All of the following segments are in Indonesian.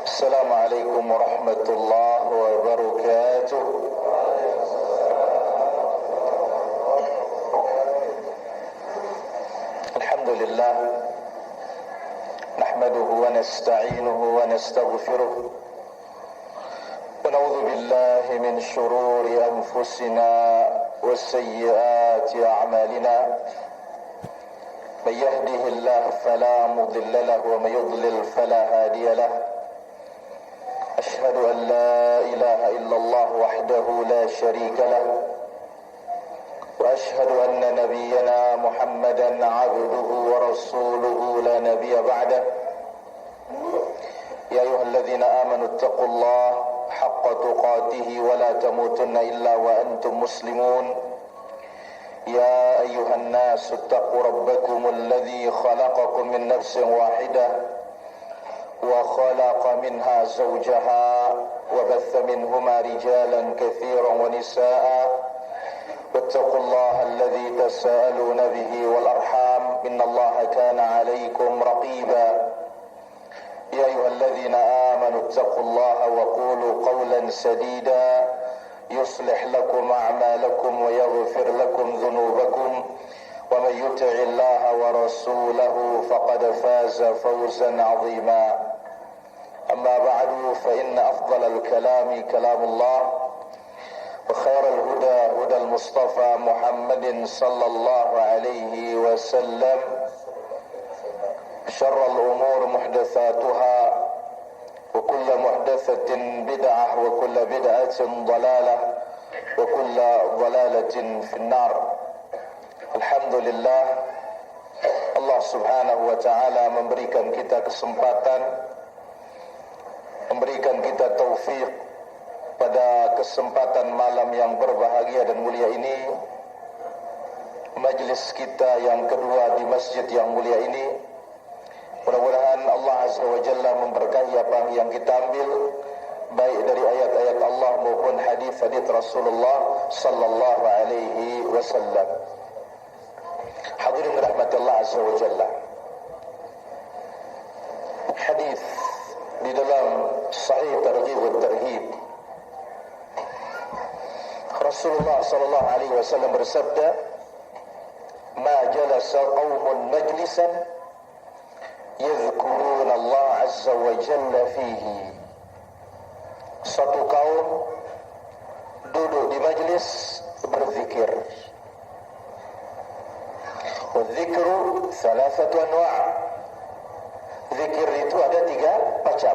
Assalamualaikum warahmatullahi wabarakatuh. Alhamdulillah, nahmaduhu wa nasta'inuhu wa nastaghfiruh, wa na'udzu billahi min shururi anfusina wa sayyiati a'malina. Man yahdihillahu fala mudilla lahu wa man yudlil fala hadiya lahu. أشهد أن لا إله إلا الله وحده لا شريك له وأشهد أن نبينا محمدا عبده ورسوله لا نبي بعده. يا أيها الذين آمنوا اتقوا الله حق تقاته ولا تموتن إلا وأنتم مسلمون. يا أيها الناس اتقوا ربكم الذي خلقكم من نفس واحدة وخلق منها زوجها وبث منهما رجالا كثيرا ونساء واتقوا الله الذي تساءلون به والأرحام إن الله كان عليكم رقيبا. يا أيها الذين آمنوا اتقوا الله وقولوا قولا سديدا يصلح لكم أعمالكم ويغفر لكم ذنوبكم ومن يطع الله ورسوله فقد فاز فوزا عظيما. أما بعد فإن أفضل الكلام كلام الله وخير الهدى هدى المصطفى محمد صلى الله عليه وسلم. شر الأمور محدثاتها وكل محدثة بدعة وكل بدعة ضلالة وكل ضلالة في النار. Alhamdulillah, Allah subhanahu wa ta'ala memberikan kita kesempatan, memberikan kita taufik pada kesempatan malam yang berbahagia dan mulia ini. Majlis kita yang kedua di masjid yang mulia ini, mudah-mudahan Allah azza wa jalla memberkahi apa yang kita ambil, baik dari ayat-ayat Allah maupun hadis-hadis Rasulullah sallallahu alaihi wasallam. Hadirin rahmat Allah azza wa jalla, hadis di dalam Sahih Targhib wa Tarhib, Rasulullah sallallahu alaihi wasallam bersabda, "Ma jalasa qaumun majlisan yadhkuruna Allah azza wa jalla fihi." Satu kaum duduk di majlis berzikir. Wadzikru thalathatu anwa'. Zikir itu ada 3 macam.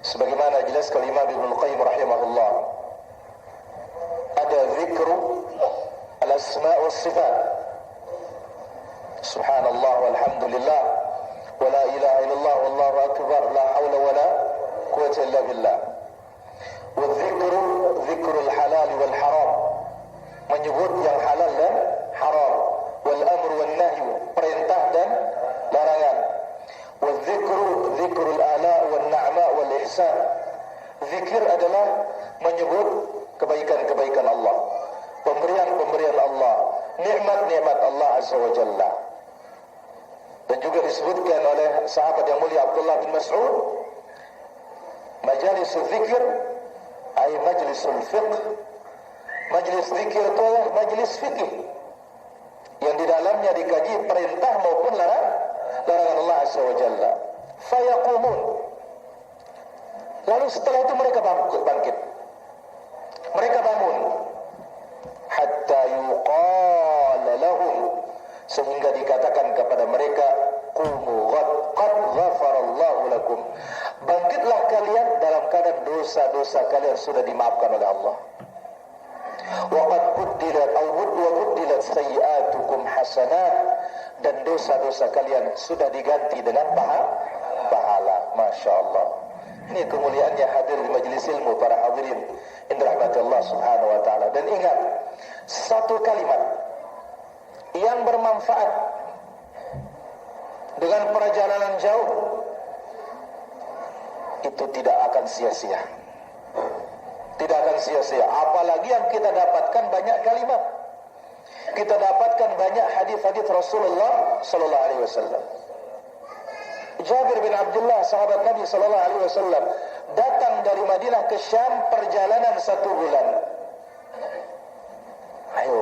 Sebagaimana jelas Imam Ibnu Qayyim rahimahullah. Ada zikru al-asma' was sifat. Subhanallah walhamdulillah wa la ilaha illallah wallahu akbar la haula wa la quwwata illa billah. Wadzikru zikrul halal wal haram. Menyebut yang halal dan haram. Wal amru wan nahyu, perintah dan larangan. Wal zikru zikrul ala wan na'ma wal ihsan. Zikir adalah menyebut kebaikan-kebaikan Allah, pemberian-pemberian Allah, nikmat-nikmat Allah azza wa jalla. Dan juga disebutkan oleh sahabat yang mulia Abdullah bin Mas'ud, majalisul zikir ay majlisul fiqh. Majlis zikir itu adalah majlis fikih yang di dalamnya dikaji perintah maupun larangan Allah azza wa jalla. Fayaqumun, lalu setelah itu mereka bangkit, mereka bangun, hatta yuqala lahum, sehingga dikatakan kepada mereka, qumu qad ghafarallahu lakum, bangkitlah kalian dalam keadaan dosa-dosa kalian sudah dimaafkan oleh Allah. Wa qad buddilat sayyi'atukum hasanat, dan dosa-dosa kalian sudah diganti dengan pahala. Masya Allah. Ini kemuliaannya hadir di majlis ilmu para hadirin yang dirahmati Allah subhanahu wa ta'ala. Dan ingat, satu kalimat yang bermanfaat dengan perjalanan jauh itu tidak akan sia-sia. Tidak akan sia-sia. Apalagi yang kita dapatkan banyak kalimat, kita dapatkan banyak hadis-hadis Rasulullah sallallahu alaihi wasallam. Jabir bin Abdullah, sahabat Nabi sallallahu alaihi wasallam, datang dari Madinah ke Syam perjalanan 1 bulan. Ayo.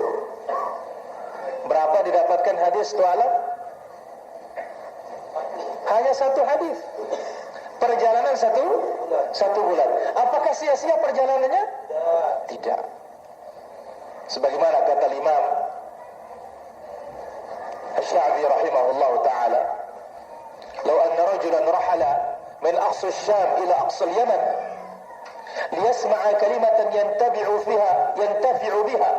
Berapa didapatkan hadis tu alam? Hanya 1 hadis. Perjalanan satu bulan. Apakah sia-sia perjalanannya? Tidak. Sebagaimana kata Imam Asy-Sya'bi rahimahullah taala, "Law anna rajulan rahala min aqsa asy-Syam ila aqsa al-Yaman liyasma'a kalimatan yantafi'u biha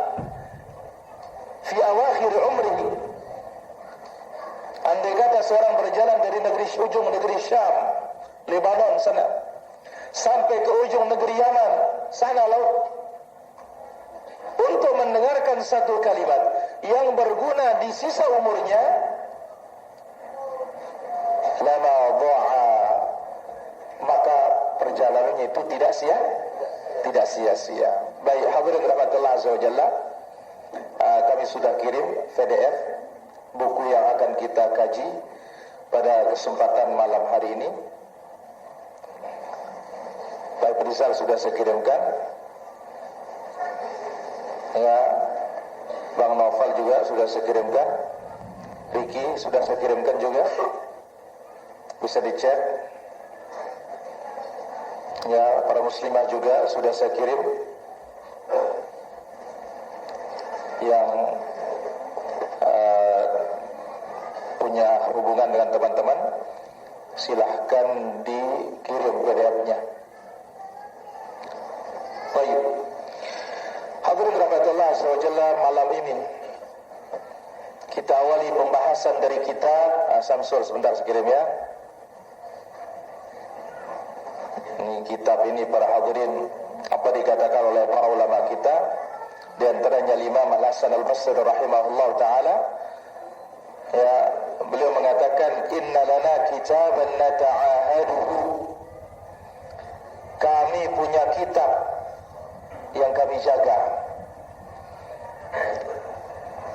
fi awakhir umrihi." Andai kata seorang berjalan dari ujung negeri Syam, Lebanon sana, sampai ke ujung negeri Yaman sana laut, untuk mendengarkan satu kalimat yang berguna di sisa umurnya, lama dha'a, maka perjalanannya itu tidak sia-sia. Baik, hadirin rahmatullah azza wa jalla, kami sudah kirim PDF buku yang akan kita kaji pada kesempatan malam hari ini. Baik, Rizal sudah saya kirimkan. Ya, Bang Novel juga sudah saya kirimkan. Ricky sudah saya kirimkan juga. Bisa dicek. Ya, para muslimah juga sudah saya kirim. Yang punya hubungan dengan teman-teman, silahkan dikirim PDF-nya. Baik. Hadirin rahmatullah SWT, malam ini kita awali pembahasan dari kitab Samsul. Sebentar saya kirim ya. Ini kitab ini para hadirin, apa dikatakan oleh para ulama kita, di antaranya Imam Al-Hasan Al-Basri rahimahullah taala, ya, beliau mengatakan, inna lana kitaban nata'ahaduhu, kami punya kitab yang kami jaga.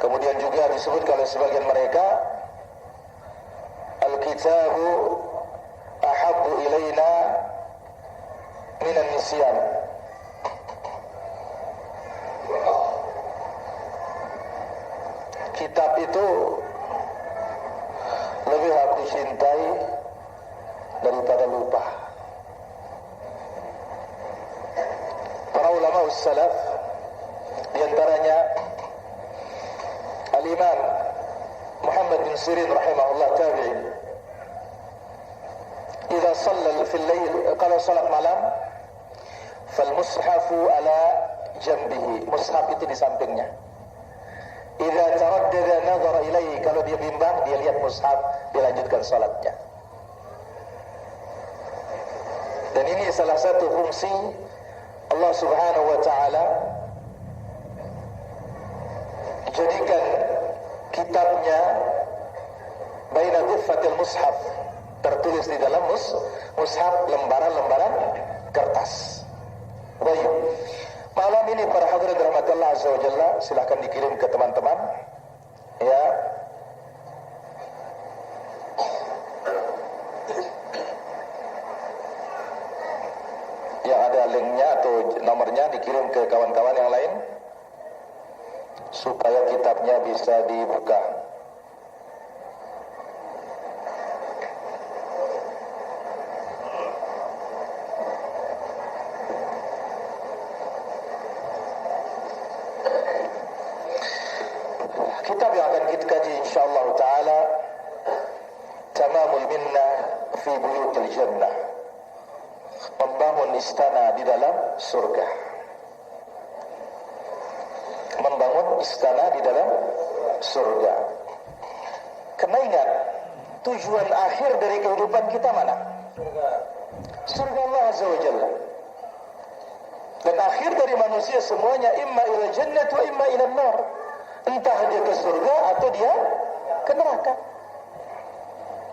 Kemudian juga disebut oleh sebagian mereka, al-kitabu ahabbu ilaina minan nisyan. Kitab itu lebih aku cintai daripada lupa. Para ulama salaf, di antaranya Al-Imam Muhammad bin Sirin rahimahullah tabi'in, idza shalla fil lail, kalau salat malam, fal mushafu ala jambihi, mushaf itu di sampingnya. Idza taraddada nazara ilaihi, kalau dia bimbang dia lihat mushaf, dia lanjutkan salatnya. Dan ini salah satu fungsi Allah Subhanahu wa taala, jadikan kitabnya baina dhiffatil mushaf, tertulis di dalam mushaf, lembaran-lembaran kertas. Baik, malam ini para hadirin rahmatullah azza wa jalla, silakan dikirim ke teman-teman ya. Yang ada linknya atau nomornya dikirim ke kawan-kawan yang lain supaya kitabnya bisa dibuka. Kitab yang akan kita kaji insyaallah taala, Tamamul Minnah fi Buyutil Jannah, membangun istana di dalam surga. Membangun istana di dalam surga. Kena ingat, tujuan akhir dari kehidupan kita mana? Surga Allah Azza wa Jalla. Dan akhir dari manusia semuanya imma ila jannah wa imma ila nar. Entah dia ke surga atau dia ke neraka.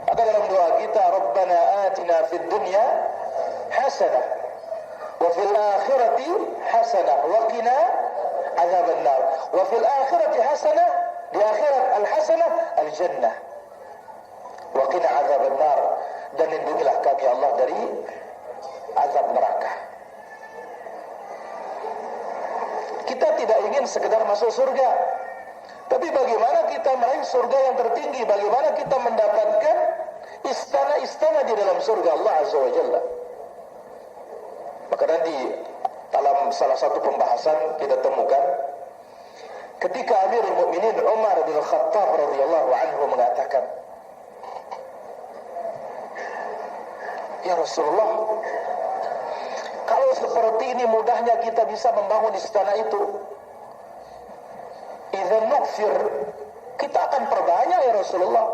Maka dalam doa kita, Rabbana atina fid dunya hasanah wa fil akhirati hasanah wa qina azaban nar wa fil akhirati hasanah, di akhirat al hasanah al jannah wa qina azaban nar. dan lindungilah kami Allah dari azab neraka. Kita tidak ingin sekedar masuk surga, tapi bagaimana kita meraih surga yang tertinggi, bagaimana kita mendapatkan istana-istana di dalam surga Allah Azza wa Jalla. Maka nanti dalam salah satu pembahasan kita temukan ketika Amirul Mukminin Umar bin Khattab radhiyallahu anhu mengatakan, "Ya Rasulullah, kalau seperti ini mudahnya kita bisa membangun istana itu, idzan nukfir, kita akan perbanyak ya Rasulullah."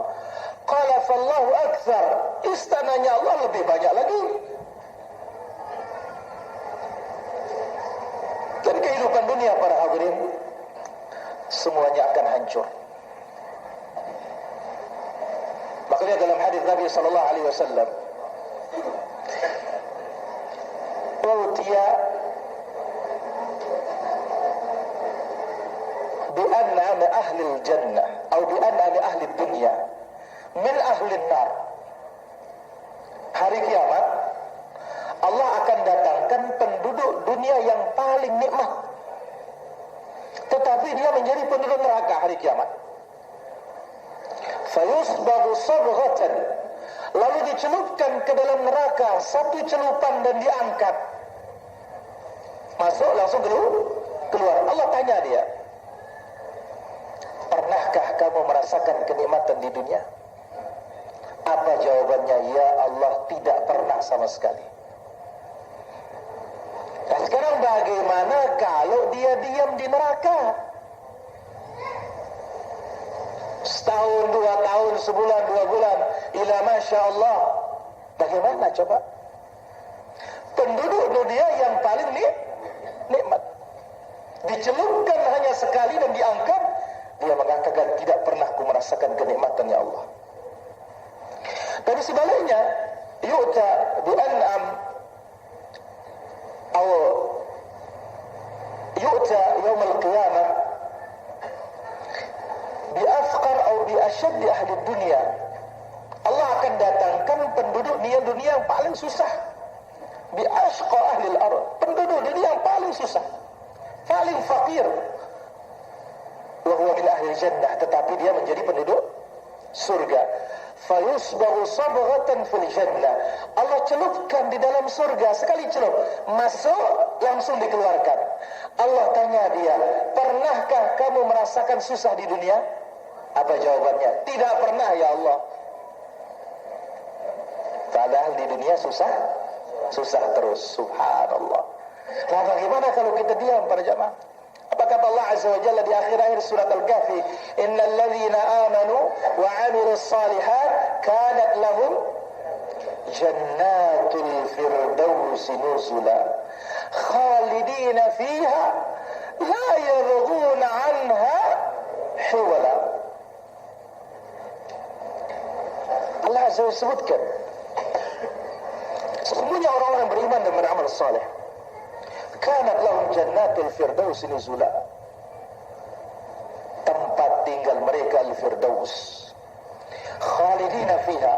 Qala fallahu aktsar, istananya Allah lebih banyak lagi. Dan kehidupan dunia para hadirin semuanya akan hancur. Makanya dalam hadis Nabi sallallahu alaihi wasallam, "Utiya bi an'am ahli al-jannah atau bi an'am ahli dunya min ahli an-nar." Hari kiamat Allah akan datangkan penduduk dunia yang paling nikmat, tetapi dia menjadi penduduk neraka hari kiamat. Fayusbahu sabghatan, lalu dicelupkan ke dalam neraka satu celupan dan diangkat. Masuk langsung keluar. Allah tanya dia, "Pernahkah kamu merasakan kenikmatan di dunia?" Apa jawabannya? "Ya Allah, tidak pernah sama sekali." Nah, sekarang bagaimana kalau dia diam di neraka? Setahun, 2 tahun, sebulan, 2 bulan, ila masya Allah. Bagaimana coba? Penduduk dunia yang paling nikmat dicelupkan hanya sekali dan diangkat, dia mengatakan, "Tidak pernah ku merasakan kenikmatan ya Allah." Dan sebaliknya, yu'ta bi'an'am atau yu'ta yaumul qiyamah bi'afqar atau bi'ashadd ahli dunia. Allah akan datangkan penduduk dunia yang paling susah. Bi'ashqa ahli al-ard, penduduk dunia yang paling susah, paling fakir. Wa huwa min ahli jannah, tetapi dia menjadi penduduk surga. Fayusbahu sabghatan fil jannah, Allah celupkan di dalam surga, sekali celup masuk langsung dikeluarkan. Allah tanya dia, "Pernahkah kamu merasakan susah di dunia?" Apa jawabannya? "Tidak pernah ya Allah." Padahal di dunia susah terus. Subhanallah. Nah, bagaimana kalau kita diam para jamaah? Apa kata Allah Azza wa Jalla di akhir surat Al-Kahfi? "Innal ladzina amanu wa 'amilus shalihat kanat lahum jannatul firdaus nuzula khalidina fiha la yabghuna 'anha hiwala." Allah Azza wa Jalla sebutkan, sesungguhnya orang-orang yang beriman dan beramal saleh, kanat lahum jannatul firdaus nuzula, tempat tinggal mereka al-firdaus, khalidina fiha,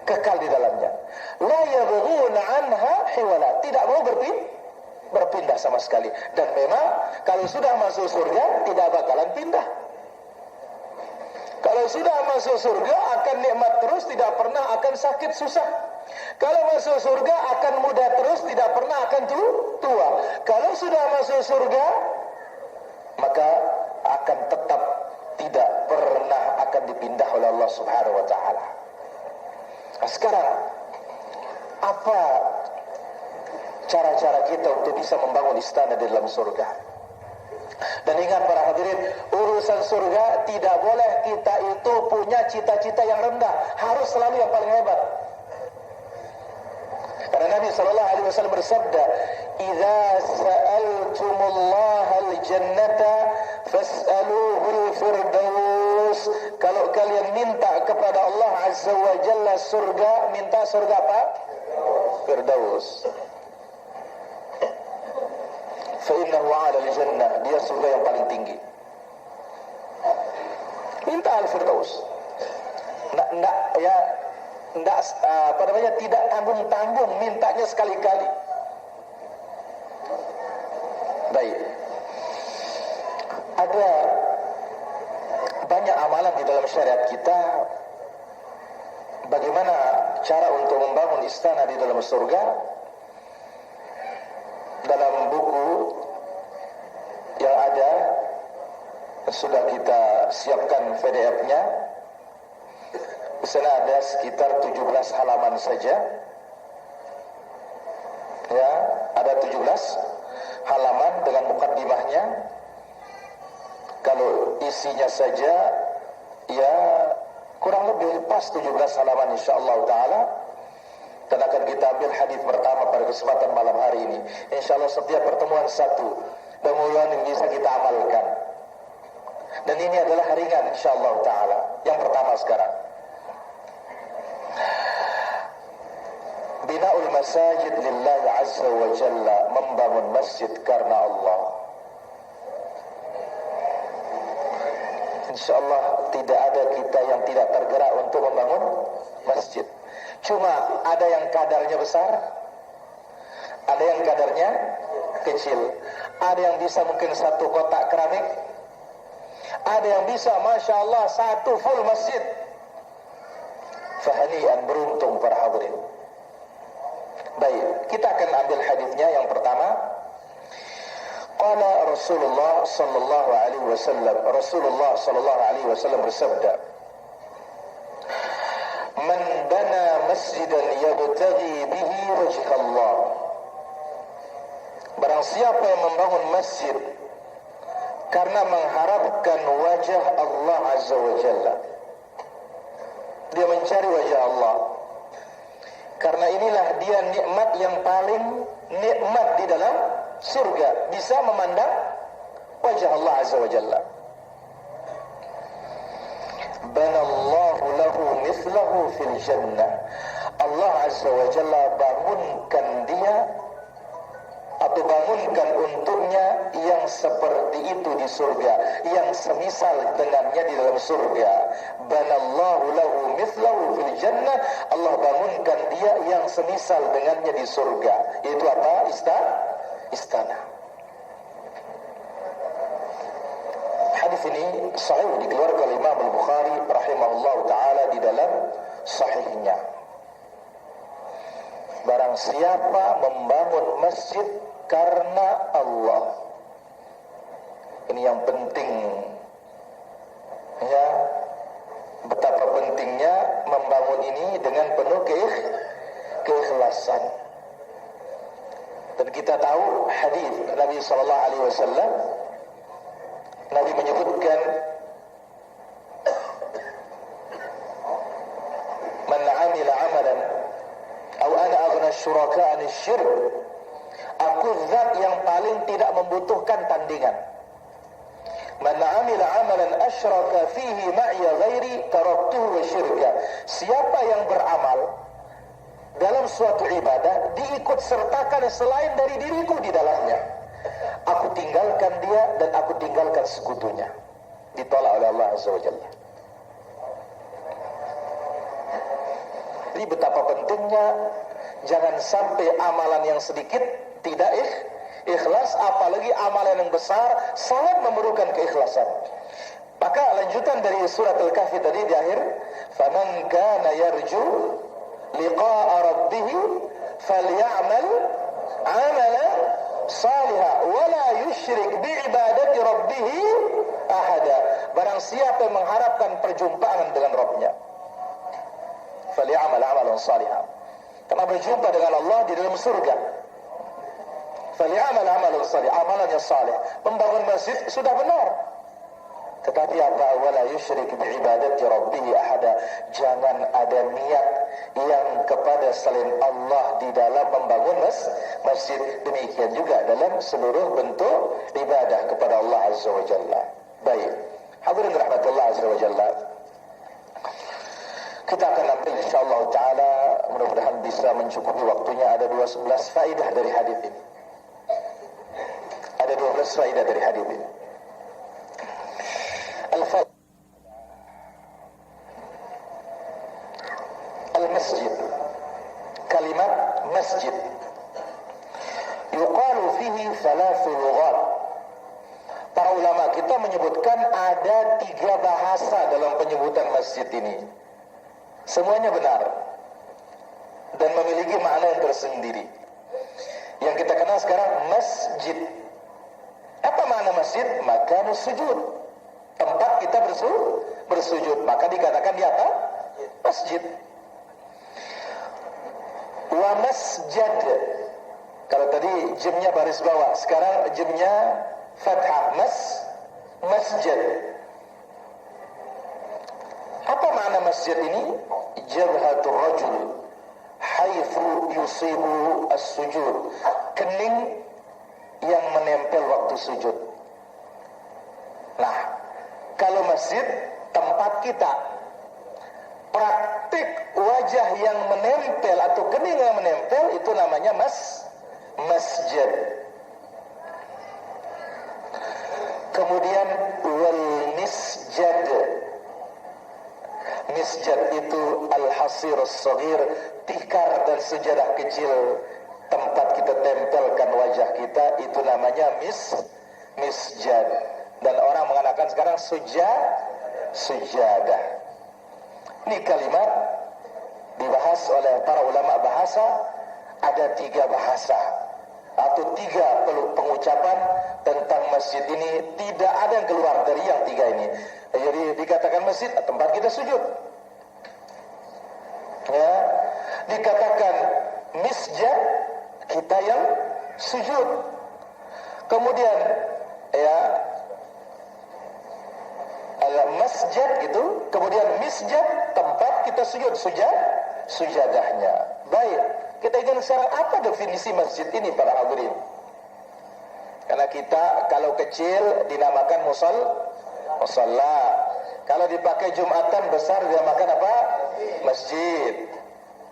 kekal di dalamnya, la yabghuna anha hiwala, tidak mau berpindah sama sekali. Dan memang kalau sudah masuk surga tidak bakalan pindah. Kalau sudah masuk surga akan nikmat terus, tidak pernah akan sakit susah. Kalau masuk surga akan muda terus, tidak pernah akan tua. Kalau sudah masuk surga, maka akan tetap tidak pernah akan dipindah oleh Allah Subhanahu wa taala. Nah, sekarang apa cara-cara kita untuk bisa membangun istana di dalam surga? Dan ingat para hadirin, urusan surga tidak boleh kita itu punya cita-cita yang rendah, harus selalu yang paling hebat. Karena Nabi sallallahu alaihi wasallam bersabda, "Idza sa'altumullaha al-jannata fas'aluhu al-firdaus." Kalau kalian minta kepada Allah Azza wa Jalla surga, minta surga apa? Firdaus. Fa innahu 'ala al-jannah, dia surga yang paling tinggi. Minta al-firdaus. Ya, tidak tanggung-tanggung, mintanya sekali-kali. Baik. Ada banyak amalan di dalam syariat kita. Bagaimana cara untuk membangun istana di dalam surga? Dalam buku yang ada, sudah kita siapkan PDF-nya. Di sana ada sekitar 17 halaman saja. Ya, ada 17 halaman dengan mukaddimahnya. Kalau isinya saja, ya kurang lebih pas 17 halaman insyaallah ta'ala. Dan akan kita ambil hadis pertama pada kesempatan malam hari ini. Insyaallah setiap pertemuan satu, mudah-mudahan yang bisa kita amalkan. Dan ini adalah ringan insyaallah ta'ala. Yang pertama sekarang, bina'ul masajid lillah azza wa jalla, membangun masjid karena Allah. InsyaAllah tidak ada kita yang tidak tergerak untuk membangun masjid. Cuma ada yang kadarnya besar, ada yang kadarnya kecil. Ada yang bisa mungkin satu kotak keramik, ada yang bisa Masya Allah satu full masjid. Fahani'an, beruntung para hadirin. Baik, kita akan ambil hadisnya yang pertama. Qala Rasulullah sallallahu alaihi wasallam, Rasulullah sallallahu alaihi wasallam bersabda, "Man bana masjidan yabtaghi bihi wajha Allah." Barang siapa yang membangun masjid karena mengharapkan wajah Allah azza wa jalla, dia mencari wajah Allah. Karena inilah dia nikmat yang paling nikmat di dalam surga, bisa memandang wajah Allah azza wa jalla. Banallahu lahu mithlahu fil jannah. Allah azza wa jalla bangunkan dia atau bangunkan untuknya yang seperti itu di surga, yang semisal dengannya di dalam surga. Banallahu lahu mithlahu fil jannah. Allah bangunkan dia yang semisal dengannya di surga. Itu apa? Istana. Hadis ini sahih, dikeluarkan oleh Imam Al-Bukhari rahimahullah ta'ala di dalam sahihnya. Barang siapa membangun masjid karena Allah, ini yang penting, ya, betapa pentingnya membangun ini dengan penuh keikhlasan. Dan kita tahu hadis Nabi sallallahu alaihi wasallam, Nabi menyebutkan, man 'amila 'amalan aw ana aghna syuraka 'an syirk, aku zat yang paling tidak membutuhkan tandingan. Man 'amila 'amalan asyraka fihi ma'iya ghairi taraktuhu wa syirka. Siapa yang beramal dalam suatu ibadah diikut sertakan selain dari diriku di dalamnya, aku tinggalkan dia dan aku tinggalkan sekutunya. Ditolak oleh Allah azza wa jalla. Jadi betapa pentingnya jangan sampai amalan yang sedikit tidak ikhlas, apalagi amalan yang besar sangat memerlukan keikhlasan. Maka lanjutan dari surat Al-Kahfi tadi di akhir, faman kana yarju liqa'a rabbih falyamal 'amalan salihah wa la yusyrik bi'ibadati rabbih ahada. Barang siapa yang mengharapkan perjumpaan dengan Rabbnya, falyamal 'amalan salihah, karena berjumpa dengan Allah di dalam surga. Falyamal 'amalan salih, amalannya saleh. Membangun masjid sudah benar, tetapi apa? Wala yusyrik bi'ibadati rabbih ahada. Jangan ada niat yang kepada selain Allah di dalam membangun masjid. Demikian juga dalam seluruh bentuk ibadah kepada Allah azza wa jalla. Baik, hadirin rahmatullah azza wa jalla, kita akan ambil insyaallah taala, mudah-mudahan bisa mencukupi waktunya. Ada 12 faedah dari hadis ini. Ada 12 faedah dari hadis ini. masjid. Yuqalu fihi thalathu lughat. Para ulama kita menyebutkan ada 3 bahasa dalam penyebutan masjid ini. Semuanya benar dan memiliki makna yang tersendiri. Yang kita kenal sekarang masjid. Apa makna masjid? Makanus sujud, tempat kita bersujud. Maka dikatakan di apa? Masjid. Wa masjad. Kalau tadi jimnya baris bawah, sekarang jimnya fathah. Masjid. Apa makna masjid ini? Jabhatur rajul haitsu yusibu as-sujud. Kening yang menempel waktu sujud. Nah, kalau masjid tempat kita, praktik wajah yang menempel atau kening yang menempel itu namanya masjid. Kemudian wal misjad. Misjad itu al-hasir as-saghir, tikar dan sejadah kecil tempat kita tempelkan wajah kita, itu namanya misjad. Dan orang mengatakan sekarang sujadah. Ini kalimat dibahas oleh para ulama bahasa, ada 3 bahasa atau 3 pengucapan tentang masjid ini, tidak ada yang keluar dari yang 3 ini. Jadi dikatakan masjid tempat kita sujud, ya. Dikatakan misjad kita yang sujud. Kemudian ya al-masjid gitu, kemudian misjad tempat kita sujud, sujadahnya. Baik, kita ingin sekarang apa definisi masjid ini para hadirin? Karena kita kalau kecil dinamakan musalla. Kalau dipakai Jumatan besar dinamakan apa? Masjid.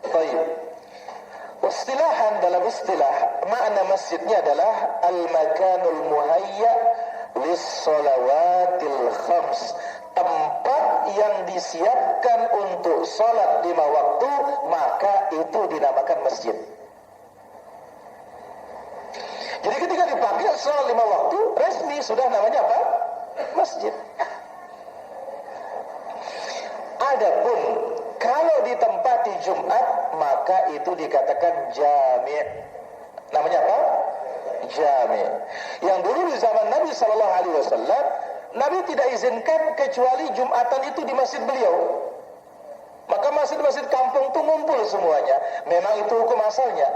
Baik. Istilahan, dalam istilah makna masjidnya adalah al-makanul muhayya lis-shalawatil khams, tempat yang disiapkan untuk salat 5 waktu, maka itu dinamakan masjid. Jadi ketika dipakai salat 5 waktu resmi sudah namanya apa? Masjid. Adapun kalau ditempati Jumat maka itu dikatakan jami'. Namanya apa? Jami'. Yang dulu di zaman Nabi SAW, Nabi tidak izinkan kecuali Jumatan itu di masjid beliau. Maka masjid-masjid kampung itu ngumpul semuanya. Memang itu hukum asalnya.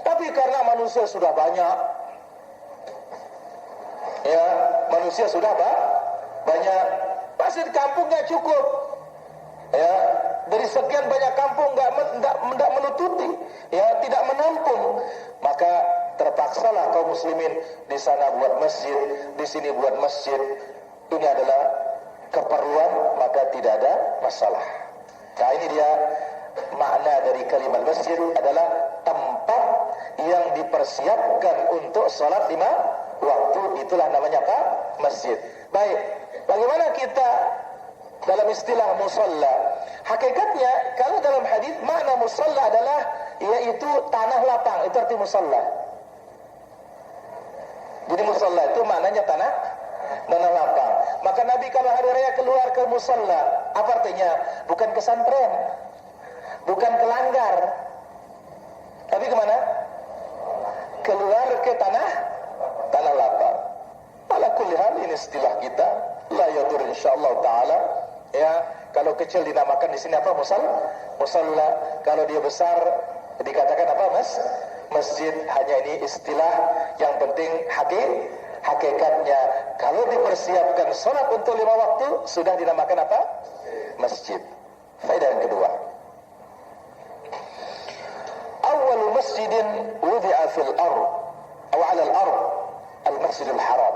Tapi karena manusia sudah banyak, ya, manusia sudah banyak, masjid kampung nggak cukup, ya. Dari sekian banyak kampung nggak menutupi, ya, tidak menampung. Maka terpaksalah kaum muslimin di sana buat masjid, di sini buat masjid. Ini adalah keperluan, maka tidak ada masalah. Nah, ini dia makna dari kalimat masjid adalah tempat yang dipersiapkan untuk salat 5 waktu, itulah namanya apa? Masjid. Baik, bagaimana kita dalam istilah musalla? Hakikatnya kalau dalam hadis makna musalla adalah yaitu tanah lapang, itu arti musalla. Jadi musalla itu maknanya tanah lapang. Maka Nabi kalau hari raya keluar ke musalla, apa artinya? Bukan ke santren, bukan ke langgar, tapi kemana? Keluar ke tanah lapang. Ala kulli hal, ini istilah kita, la yadur insyaallah taala. Ya, kalau kecil dinamakan di sini apa? Musalla. Kalau dia besar dikatakan apa? Masjid. Hanya ini istilah, yang penting hakikatnya kalau dipersiapkan salat untuk 5 waktu sudah dinamakan apa? Masjid. Faedah yang kedua, awal masjidin wudi'a fil ard atau 'ala al-ard al-Masjidil Haram.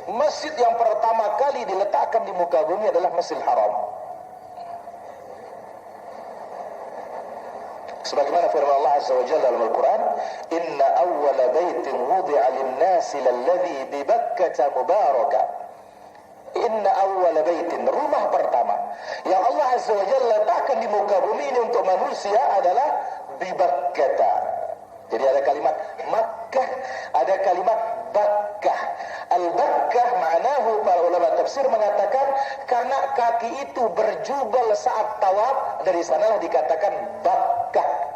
Masjid yang pertama kali diletakkan di muka bumi adalah Masjidil Haram. Sebagaimana firman Allah Azza wa Jalla dalam Al-Quran, inna awwala baitin wudi'a lin-nasi lalladhi bi Bakkah mubaraka. Inna awwala baitin, rumah pertama yang Allah Azza wa Jalla letakkan di muka bumi ini untuk manusia adalah bi Bakkah. Jadi ada kalimat Makkah, ada kalimat Bakkah. Al-Bakkah ma'nahu, para ulama tafsir mengatakan karena kaki itu berjubel saat tawaf, dari sanalah dikatakan Bakkah.